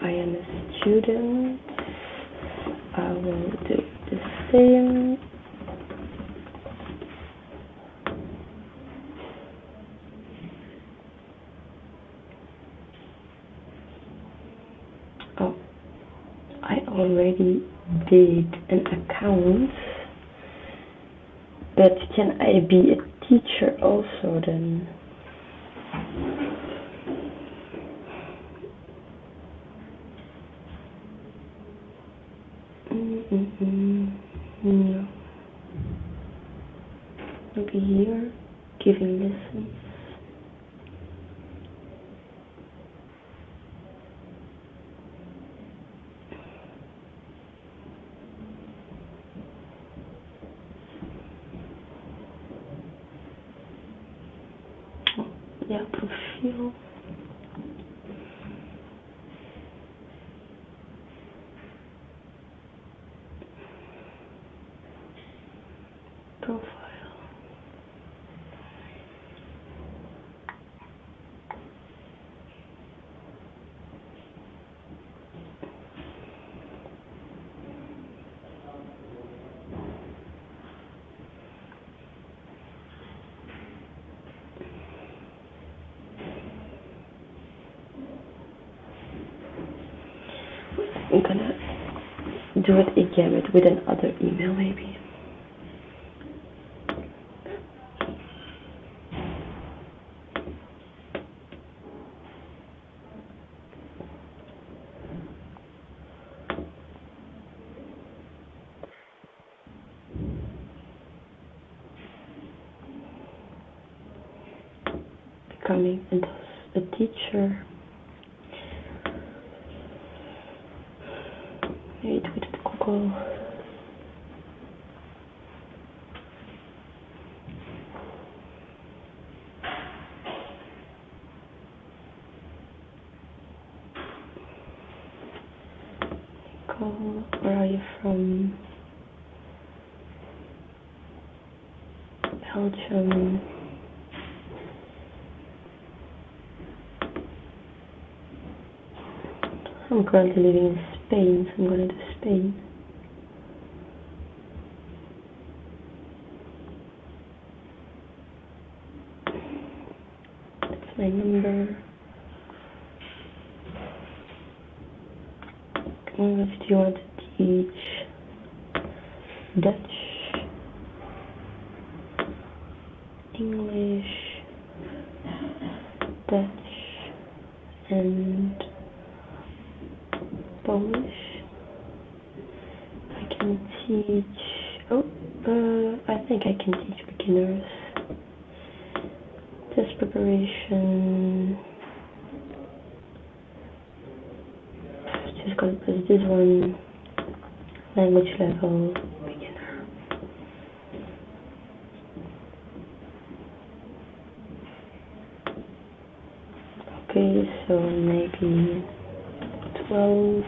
I am a student. I will do the same. Oh, I already did an account, but can I be a teacher also then? No. Maybe here, giving lessons. Oh, yeah, profile. Profile. I'm gonna do it again with another email maybe. Becoming a teacher. Wait with Google. Nicole, where are you from? Belgium. I'm currently living in Spain, so I'm going to do Spain. That's my number. What do you want to teach? Dutch, English, Dutch, and Polish. I can teach, I think I can teach beginners. Test preparation. Just gonna press this one. Language level, beginner. Okay, so maybe 12.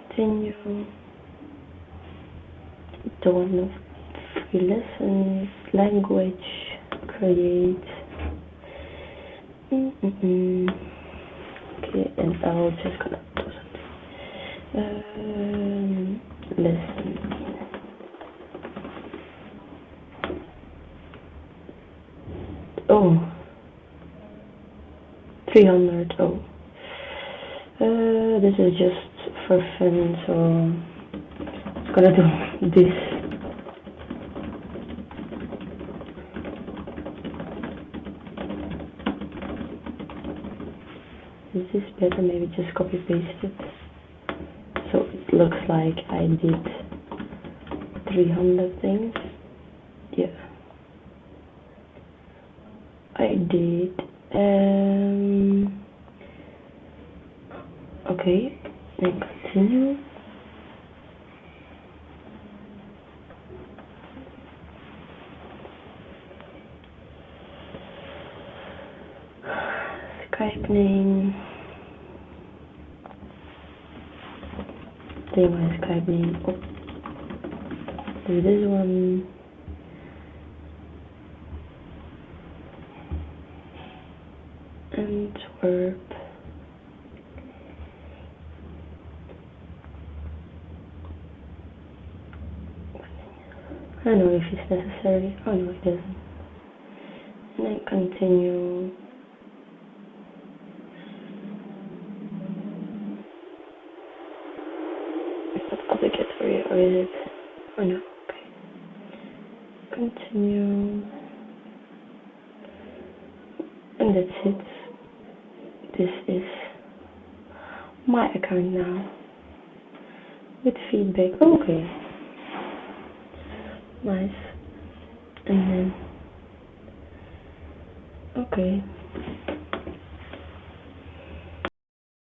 Continue. The one of free lessons, language, create. Okay, and I'll just gonna do something. Lesson. Oh, 300. Oh, this is just for fun, so I'm gonna do this. Is this better? Maybe just copy paste it. So it looks like I did 300 things. Yeah. I did. Okay, and continue. Skype name. Say my Skype name. Oh, do this one. Antwerp. I don't know if it's necessary. Oh no, it doesn't. And then continue. Is that obligatory or is it? Oh no, okay. Continue. And that's it. This is my account now. With feedback. Okay. Nice. And then okay.